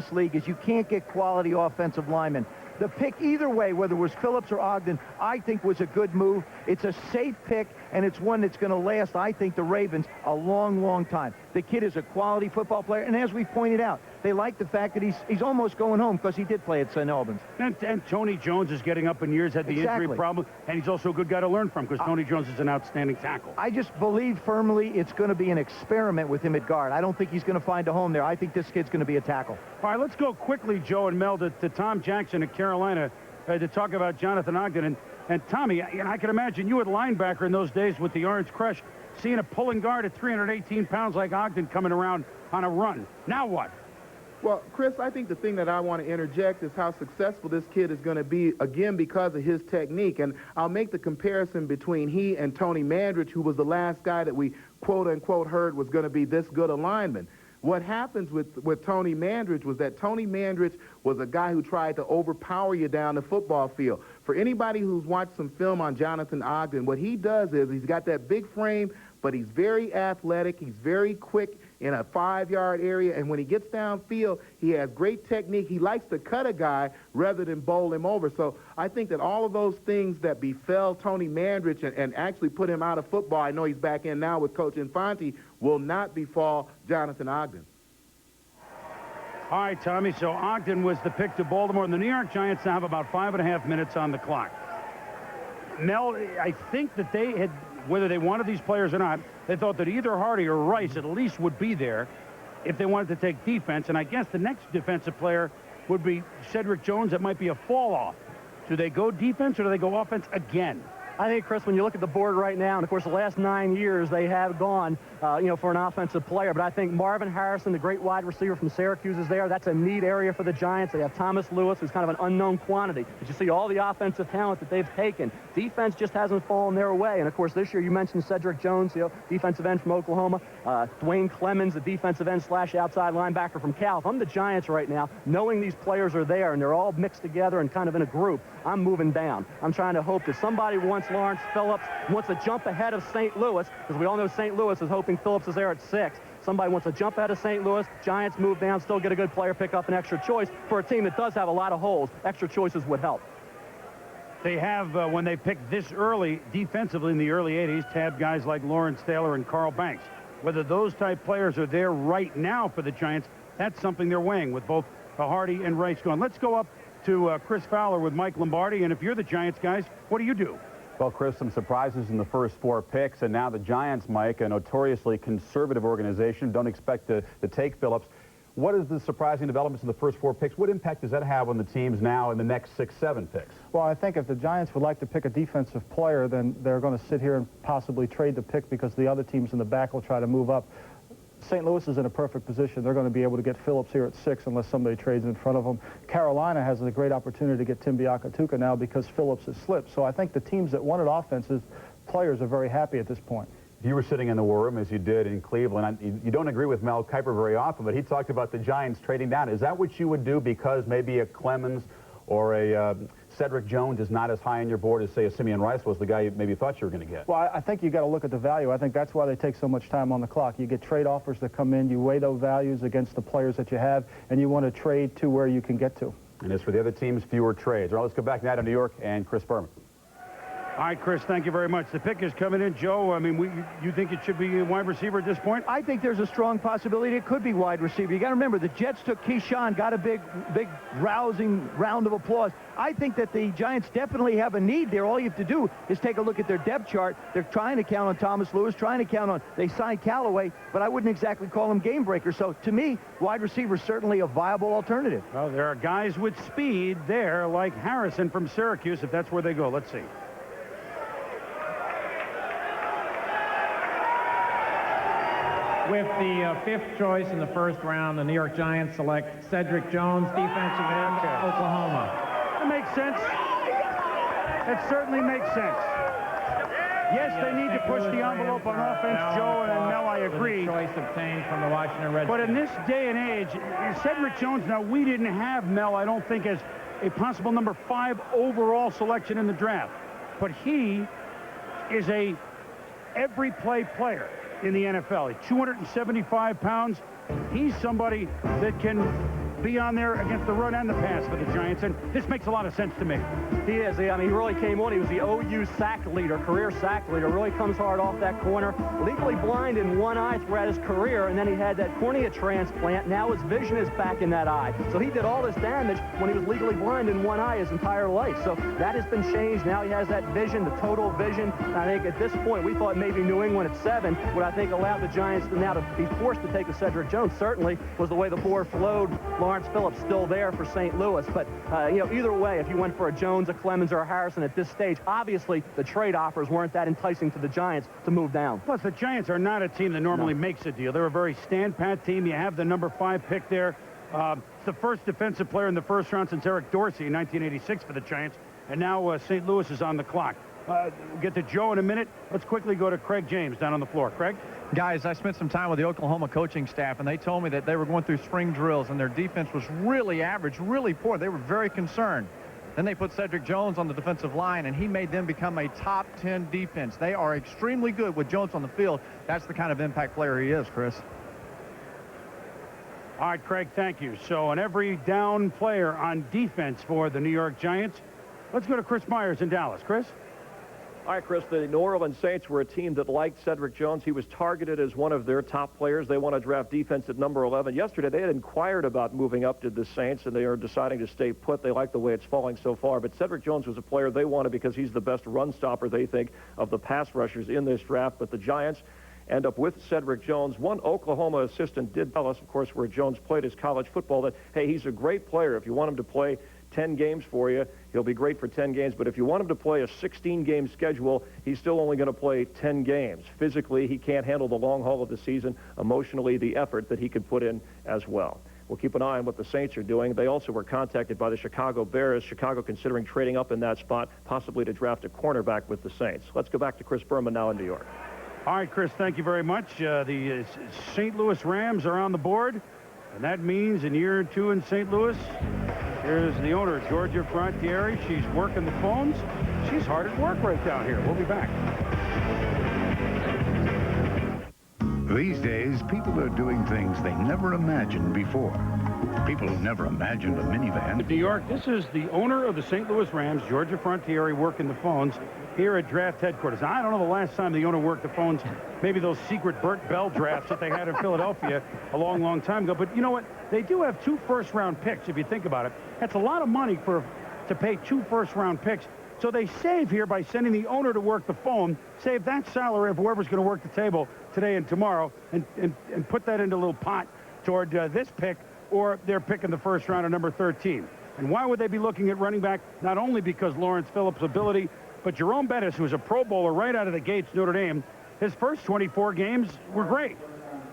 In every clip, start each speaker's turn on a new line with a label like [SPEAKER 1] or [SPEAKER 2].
[SPEAKER 1] this league is you can't get quality offensive linemen. The pick either way, whether it was Phillips or Ogden, I think was a good move. It's a safe pick, and it's one that's going to last, I think, the Ravens a long, long time. The kid is a quality football player, and as we pointed out, they like the fact that he's almost going home because he did play at St. Albans.
[SPEAKER 2] And Tony Jones is getting up in years, had the injury problem, and he's also a good guy to learn from because Tony Jones is an outstanding tackle.
[SPEAKER 1] I just believe firmly it's going to be an experiment with him at guard. I don't think he's going to find a home there. I think this kid's going to be a tackle.
[SPEAKER 2] All right, let's go quickly, Joe and Mel, to Tom Jackson at Carolina to talk about Jonathan Ogden. And Tommy, I can imagine you at linebacker in those days with the Orange Crush, seeing a pulling guard at 318 pounds like Ogden coming around on a run. Now what?
[SPEAKER 3] Well, Chris, I think the thing that I want to interject is how successful this kid is going to be, again, because of his technique. And I'll make the comparison between he and Tony Mandrich, who was the last guy that we quote-unquote heard was going to be this good a lineman. What happens with Tony Mandrich was that Tony Mandrich was a guy who tried to overpower you down the football field. For anybody who's watched some film on Jonathan Ogden, what he does is he's got that big frame, but he's very athletic, he's very quick in a 5-yard area, and when he gets downfield, he has great technique. He likes to cut a guy rather than bowl him over. So I think that all of those things that befell Tony Mandrich and actually put him out of football, I know he's back in now with Coach Infante, will not befall Jonathan Ogden.
[SPEAKER 2] All right, Tommy, so Ogden was the pick to Baltimore, and the New York Giants now have about 5.5 minutes on the clock. Mel, I think that they had, whether they wanted these players or not, they thought that either Hardy or Rice at least would be there if they wanted to take defense. And I guess the next defensive player would be Cedric Jones. That might be a fall-off. Do they go defense or do they go offense again?
[SPEAKER 4] I think, Chris, when you look at the board right now, and of course the last 9 years they have gone, for an offensive player. But I think Marvin Harrison, the great wide receiver from Syracuse, is there. That's a neat area for the Giants. They have Thomas Lewis, who's kind of an unknown quantity. But you see all the offensive talent that they've taken. Defense just hasn't fallen their way. And of course this year you mentioned Cedric Jones, defensive end from Oklahoma. Dwayne Clemens, the defensive end / outside linebacker from Cal. If I'm the Giants right now, knowing these players are there and they're all mixed together and kind of in a group, I'm moving down. I'm trying to hope that somebody wants Lawrence Phillips, wants to jump ahead of St. Louis, because we all know St. Louis is hoping Phillips is there at 6. Somebody wants to jump ahead of St. Louis. Giants move down, still get a good player, pick up an extra choice. For a team that does have a lot of holes, extra choices would help.
[SPEAKER 2] They have, when they picked this early, defensively in the early 80s, tabbed guys like Lawrence Taylor and Carl Banks. Whether those type players are there right now for the Giants, that's something they're weighing with both Hardy and Rice gone. Let's go up to Chris Fowler with Mike Lombardi. And if you're the Giants, guys, what do you do?
[SPEAKER 5] Well, Chris, some surprises in the first 4 picks, and now the Giants, Mike, a notoriously conservative organization, don't expect to take Phillips. What is the surprising developments in the first 4 picks? What impact does that have on the teams now in the next 6, 7 picks?
[SPEAKER 6] Well, I think if the Giants would like to pick a defensive player, then they're going to sit here and possibly trade the pick because the other teams in the back will try to move up. St. Louis is in a perfect position. They're going to be able to get Phillips here at 6 unless somebody trades in front of them. Carolina has a great opportunity to get Tim Biakatuka now because Phillips has slipped. So I think the teams that wanted offenses, players are very happy at this point.
[SPEAKER 5] If you were sitting in the war room, as you did in Cleveland, you don't agree with Mel Kiper very often, but he talked about the Giants trading down. Is that what you would do because maybe a Clemens or a Cedric Jones is not as high on your board as, say, a Simeon Rice was the guy you maybe thought you were going to get?
[SPEAKER 6] Well, I think you got to look at the value. I think that's why they take so much time on the clock. You get trade offers that come in, you weigh those values against the players that you have, and you want to trade to where you can get to.
[SPEAKER 5] And as for the other teams, fewer trades. All right, let's go back now to New York and Chris Berman.
[SPEAKER 2] All right, Chris, thank you very much. The pick is coming in. Joe, I mean, you think it should be a wide receiver at this point?
[SPEAKER 1] I think there's a strong possibility it could be wide receiver. You got to remember, the Jets took Keyshawn, got a big, rousing round of applause. I think that the Giants definitely have a need there. All you have to do is take a look at their depth chart. They're trying to count on Thomas Lewis, trying to count on, they signed Callaway, but I wouldn't exactly call him game breaker. So to me, wide receiver is certainly a viable alternative.
[SPEAKER 2] Well, there are guys with speed there, like Harrison from Syracuse, if that's where they go. Let's see.
[SPEAKER 7] With the 5th choice in the first round, the New York Giants select Cedric Jones, defensive end, Oklahoma.
[SPEAKER 2] That makes sense. That certainly makes sense. Yes, they need to push the envelope on offense, Joe, and Mel, I agree.
[SPEAKER 7] Choice obtained from the Washington Redskins.
[SPEAKER 2] But in this day and age, Cedric Jones, now we didn't have Mel, I don't think, as a possible number 5 overall selection in the draft. But he is a every play player in the NFL. At 275 pounds, he's somebody that can be on there against the run and the pass for the Giants, and this makes a lot of sense to me.
[SPEAKER 4] He is. I mean, he really came on. He was the OU sack leader, career sack leader. Really comes hard off that corner. Legally blind in one eye throughout his career, and then he had that cornea transplant. Now his vision is back in that eye. So he did all this damage when he was legally blind in one eye his entire life. So that has been changed. Now he has that vision, the total vision. And I think at this point, we thought maybe New England at 7 would, I think, allow the Giants to now to be forced to take a Cedric Jones. Certainly was the way the board flowed. Lawrence Phillips still there for St. Louis. But, either way, if you went for a Jones, a Clemens, or a Harrison at this stage, obviously the trade offers weren't that enticing to the Giants to move down.
[SPEAKER 2] Plus, the Giants are not a team that normally makes a deal. They're a very stand-pat team. You have the number 5 pick there. It's the first defensive player in the first round since Eric Dorsey in 1986 for the Giants. And now St. Louis is on the clock. We'll get to Joe in a minute. Let's quickly go to Craig James down on the floor. Craig?
[SPEAKER 8] Guys, I spent some time with the Oklahoma coaching staff, and they told me that they were going through spring drills, and their defense was really average, really poor. They were very concerned. Then they put Cedric Jones on the defensive line, and he made them become a top 10 defense. They are extremely good with Jones on the field. That's the kind of impact player he is, Chris.
[SPEAKER 2] All right, Craig, thank you. So an every down player on defense for the New York Giants. Let's go to Chris Myers in Dallas. Chris?
[SPEAKER 9] All right, Chris, the New Orleans Saints were a team that liked Cedric Jones. He was targeted as one of their top players. They want to draft defense at number 11. Yesterday, they had inquired about moving up to the Saints, and they are deciding to stay put. They like the way it's falling so far. But Cedric Jones was a player they wanted because he's the best run stopper, they think, of the pass rushers in this draft. But the Giants end up with Cedric Jones. One Oklahoma assistant did tell us, of course, where Jones played his college football, that, hey, he's a great player. If you want him to play 10 games for you, he'll be great for 10 games. But if you want him to play a 16-game schedule, he's still only going to play 10 games. Physically, he can't handle the long haul of the season. Emotionally, the effort that he could put in as well. We'll keep an eye on what the Saints are doing. They also were contacted by the Chicago Bears. Chicago considering trading up in that spot, possibly to draft a cornerback with the Saints. Let's go back to Chris Berman now in New York.
[SPEAKER 2] All right, Chris, thank you very much. The St. Louis Rams are on the board, and that means in year 2 in St. Louis, here's the owner, Georgia Frontieri. She's working the phones. She's hard at work right down here. We'll be back.
[SPEAKER 10] These days, people are doing things they never imagined before. People who never imagined a minivan.
[SPEAKER 2] New York, this is the owner of the St. Louis Rams, Georgia Frontieri, working the phones here at draft headquarters. Now, I don't know the last time the owner worked the phones, maybe those secret Burt Bell drafts that they had in Philadelphia a long, long time ago. But you know what? They do have 2 first-round picks, if you think about it. That's a lot of money to pay 2 first-round picks. So they save here by sending the owner to work the phone, save that salary of whoever's going to work the table today and tomorrow, and put that into a little pot toward this pick, or they're picking the first round of number 13. And why would they be looking at running back? Not only because Lawrence Phillips' ability, but Jerome Bettis, who was a Pro Bowler right out of the gates, Notre Dame, his first 24 games were great.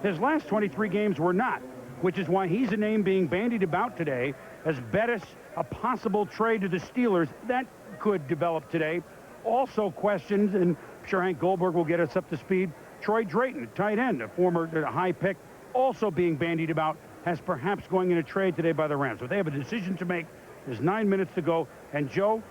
[SPEAKER 2] His last 23 games were not, which is why he's a name being bandied about today as Bettis, a possible trade to the Steelers. That could develop today. Also questioned, and I'm sure Hank Goldberg will get us up to speed, Troy Drayton, a tight end, a former high pick, also being bandied about as perhaps going in a trade today by the Rams. But they have a decision to make. There's 9 minutes to go. And, Joe,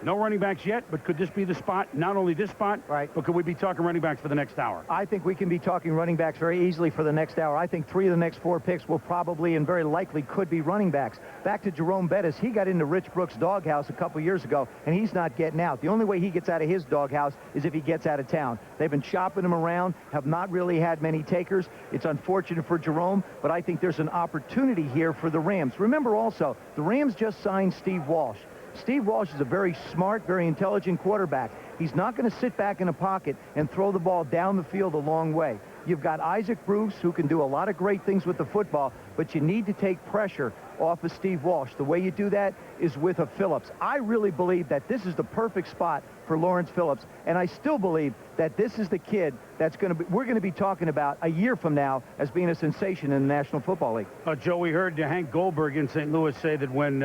[SPEAKER 2] no running backs yet, but could this be the spot? Not only this spot,
[SPEAKER 1] right,
[SPEAKER 2] but could we be talking running backs for the next hour?
[SPEAKER 1] I think we can be talking running backs very easily for the next hour. I think 3 of the next 4 picks will probably and very likely could be running backs. Back to Jerome Bettis. He got into Rich Brooks' doghouse a couple years ago, and he's not getting out. The only way he gets out of his doghouse is if he gets out of town. They've been shopping him around, have not really had many takers. It's unfortunate for Jerome, but I think there's an opportunity here for the Rams. Remember also, the Rams just signed Steve Walsh. Steve Walsh is a very smart, very intelligent quarterback. He's not going to sit back in a pocket and throw the ball down the field a long way. You've got Isaac Bruce, who can do a lot of great things with the football, but you need to take pressure off of Steve Walsh. The way you do that is with a Phillips. I really believe that this is the perfect spot for Lawrence Phillips, and I still believe that this is the kid that's we're going to be talking about a year from now as being a sensation in the National Football League.
[SPEAKER 2] Joe, we heard Hank Goldberg in St. Louis say that when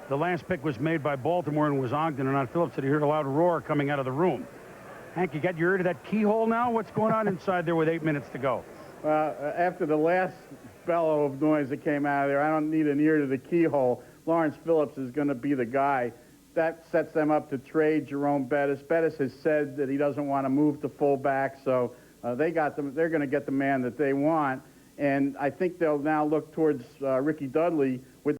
[SPEAKER 2] the last pick was made by Baltimore and was Ogden and not Phillips, that he heard a loud roar coming out of the room. Hank, you got your ear to that keyhole now? What's going on inside there with 8 minutes to go?
[SPEAKER 11] After the last bellow of noise that came out of there, I don't need an ear to the keyhole. Lawrence Phillips is going to be the guy. That sets them up to trade Jerome Bettis. Bettis has said that he doesn't want to move to fullback, so they're going to get the man that they want. And I think they'll now look towards Ricky Dudley